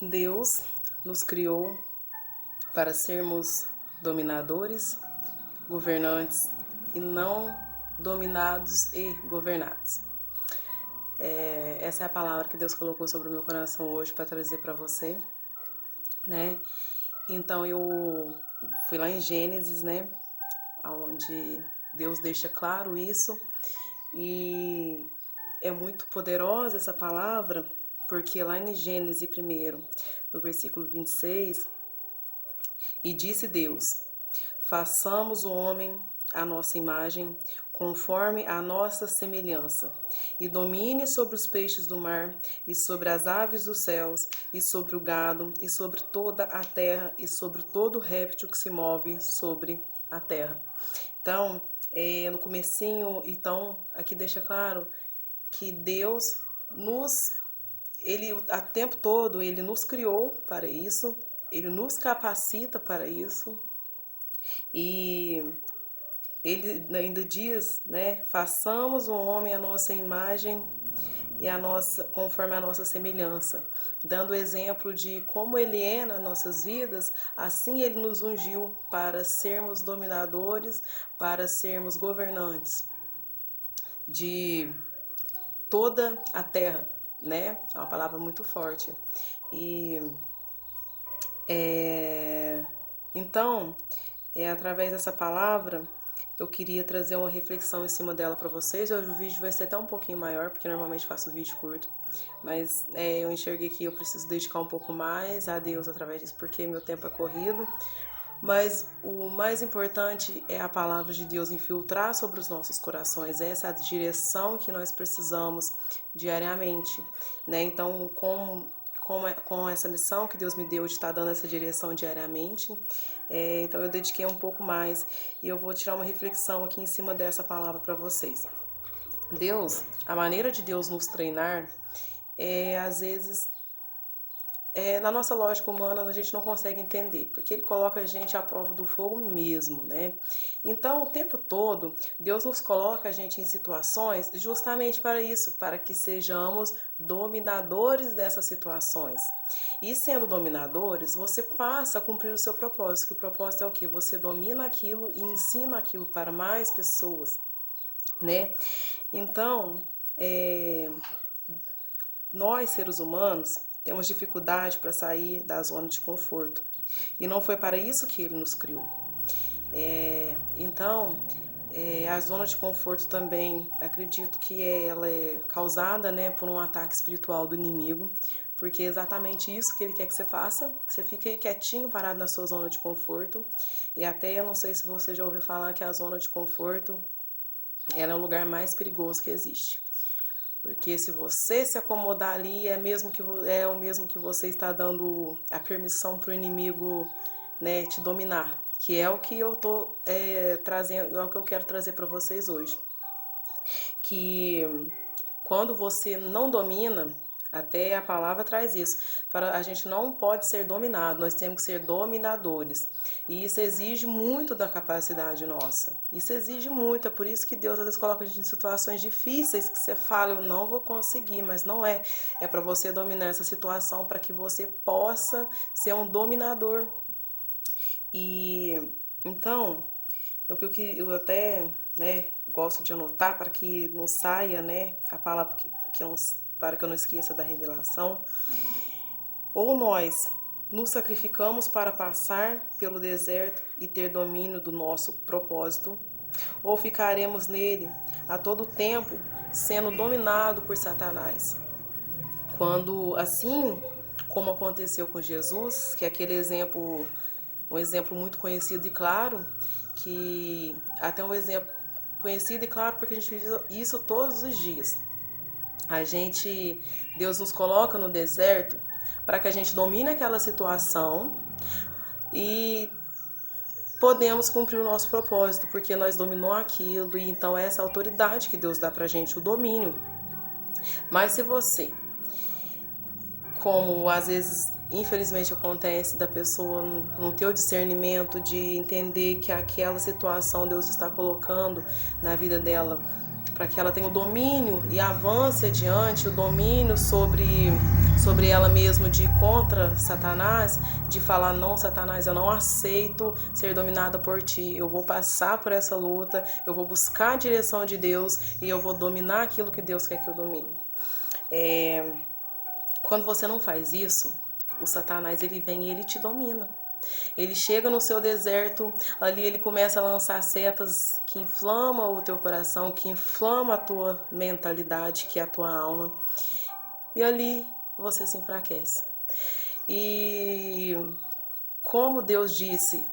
Deus nos criou para sermos dominadores, governantes e não dominados e governados. Essa é a palavra que Deus colocou sobre o meu coração hoje para trazer para você, né? Então eu fui lá em Gênesis, né? Onde Deus deixa claro isso, e é muito poderosa essa palavra, porque lá em Gênesis 1, no versículo 26, e disse Deus: façamos o homem à nossa imagem, conforme a nossa semelhança, e domine sobre os peixes do mar, e sobre as aves dos céus, e sobre o gado, e sobre toda a terra, e sobre todo réptil que se move sobre a terra. Então, no comecinho, então, aqui deixa claro que Deus Ele, o tempo todo, Ele nos criou para isso, Ele nos capacita para isso, e Ele ainda diz, né, façamos o homem à nossa imagem e conforme a nossa semelhança, dando exemplo de como Ele é nas nossas vidas. Assim Ele nos ungiu para sermos dominadores, para sermos governantes de toda a terra, né? É uma palavra muito forte. E então, através dessa palavra, eu queria trazer uma reflexão em cima dela para vocês. Hoje o vídeo vai ser até um pouquinho maior, porque normalmente faço vídeo curto, mas eu enxerguei que eu preciso dedicar um pouco mais a Deus através disso, porque meu tempo é corrido. Mas o mais importante é a palavra de Deus infiltrar sobre os nossos corações. Essa é a direção que nós precisamos diariamente, né? Então, com essa missão que Deus me deu de estar dando essa direção diariamente, então eu dediquei um pouco mais, e eu vou tirar uma reflexão aqui em cima dessa palavra para vocês. A maneira de Deus nos treinar, às vezes, na nossa lógica humana a gente não consegue entender, porque Ele coloca a gente à prova do fogo mesmo, né? Então, o tempo todo, Deus nos coloca a gente em situações justamente para isso, para que sejamos dominadores dessas situações. E sendo dominadores, você passa a cumprir o seu propósito, que o propósito é o quê? Você domina aquilo e ensina aquilo para mais pessoas, né? Então, nós, seres humanos, temos dificuldade para sair da zona de conforto. E não foi para isso que Ele nos criou. Então, a zona de conforto também, acredito que ela é causada, né, por um ataque espiritual do inimigo, porque é exatamente isso que ele quer que você faça, que você fique aí quietinho, parado na sua zona de conforto. E até, eu não sei se você já ouviu falar que a zona de conforto, ela é o lugar mais perigoso que existe. Porque se você se acomodar ali, é o mesmo que você está dando a permissão para o inimigo, né, te dominar. Que é o que eu tô trazendo, é o que eu quero trazer para vocês hoje. Que quando você não domina, até a palavra traz isso, a gente não pode ser dominado, nós temos que ser dominadores. E isso exige muito da capacidade nossa. Isso exige muito, é por isso que Deus às vezes coloca a gente em situações difíceis, que você fala, eu não vou conseguir, mas não é. É para você dominar essa situação, para que você possa ser um dominador. E então, eu até, né, gosto de anotar para que não saia, né, a palavra para que eu não esqueça da revelação. Ou nós nos sacrificamos para passar pelo deserto e ter domínio do nosso propósito, ou ficaremos nele a todo tempo sendo dominado por Satanás. Quando, assim como aconteceu com Jesus, que é aquele exemplo, um exemplo muito conhecido e claro, que até um exemplo conhecido e claro porque a gente vive isso todos os dias. Deus nos coloca no deserto para que a gente domine aquela situação e podemos cumprir o nosso propósito, porque nós dominamos aquilo, e então é essa autoridade que Deus dá pra gente, o domínio. Mas se você, como às vezes infelizmente acontece, da pessoa não ter o discernimento de entender que aquela situação Deus está colocando na vida dela para que ela tenha o domínio e avance adiante, o domínio sobre sobre ela mesma, de ir contra Satanás, de falar: não, Satanás, eu não aceito ser dominada por ti, eu vou passar por essa luta, eu vou buscar a direção de Deus e eu vou dominar aquilo que Deus quer que eu domine. Quando você não faz isso, o Satanás, ele vem e ele te domina. Ele chega no seu deserto, ali ele começa a lançar setas que inflamam o teu coração, que inflamam a tua mentalidade, que é a tua alma. E ali você se enfraquece. E como Deus disse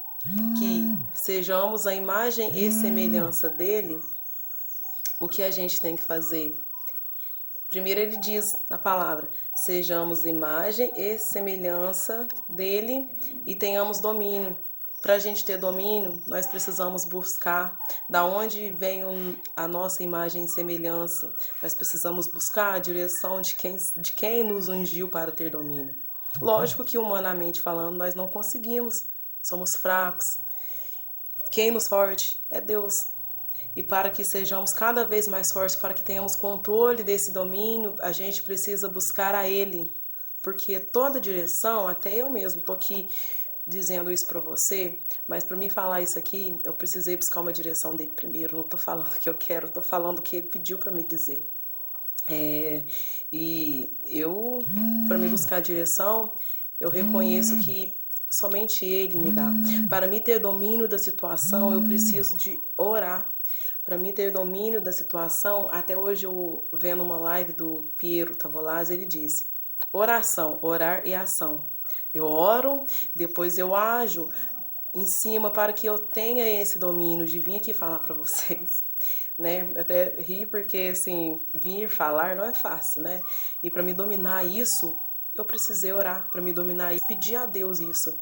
que sejamos a imagem e semelhança dele, o que a gente tem que fazer? Primeiro ele diz na palavra: sejamos imagem e semelhança dele e tenhamos domínio. Para a gente ter domínio, nós precisamos buscar da onde vem a nossa imagem e semelhança. Nós precisamos buscar a direção de quem nos ungiu para ter domínio. Lógico que humanamente falando, nós não conseguimos, somos fracos. Quem nos forte é Deus. E para que sejamos cada vez mais fortes, para que tenhamos controle desse domínio, a gente precisa buscar a Ele. Porque toda direção, até eu mesmo estou aqui dizendo isso para você, mas para mim falar isso aqui, eu precisei buscar uma direção dele primeiro. Não estou falando o que eu quero, estou falando o que ele pediu para me dizer. E eu, para me buscar a direção, eu reconheço que somente Ele me dá. Para me ter domínio da situação, eu preciso de orar. Para mim ter domínio da situação, até hoje eu vendo uma live do Piero Tavolazzi, ele disse: oração, orar e ação. Eu oro, depois eu ajo em cima para que eu tenha esse domínio de vir aqui falar para vocês, né? Eu até ri porque, assim, vir falar não é fácil, né? E para me dominar isso, eu precisei orar. Para me dominar isso, pedir a Deus isso.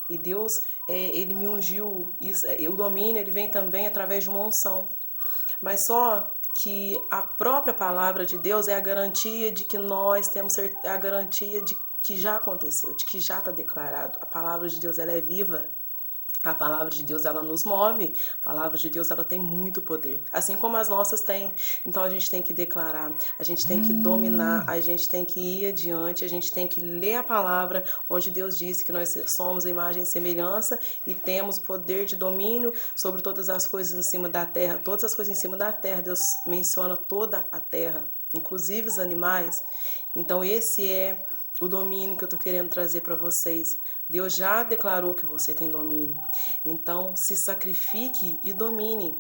E Deus, ele me ungiu. Isso, o domínio, ele vem também através de uma unção. Mas só que a própria palavra de Deus é a garantia de que nós temos a garantia de que já aconteceu, de que já está declarado. A palavra de Deus, ela é viva. A palavra de Deus, ela nos move. A palavra de Deus, ela tem muito poder. Assim como as nossas têm. Então, a gente tem que declarar, a gente tem que dominar, a gente tem que ir adiante, a gente tem que ler a palavra, onde Deus disse que nós somos a imagem e semelhança e temos o poder de domínio sobre todas as coisas em cima da terra. Todas as coisas em cima da terra, Deus menciona toda a terra, inclusive os animais. Então, esse é o domínio que eu estou querendo trazer para vocês. Deus já declarou que você tem domínio. Então, se sacrifique e domine.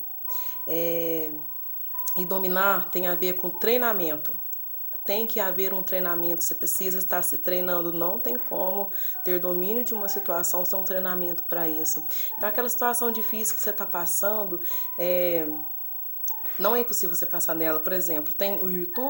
E dominar tem a ver com treinamento. Tem que haver um treinamento. Você precisa estar se treinando. Não tem como ter domínio de uma situação sem um treinamento para isso. Então, aquela situação difícil que você está passando, não é impossível você passar nela. Por exemplo, tem o YouTube.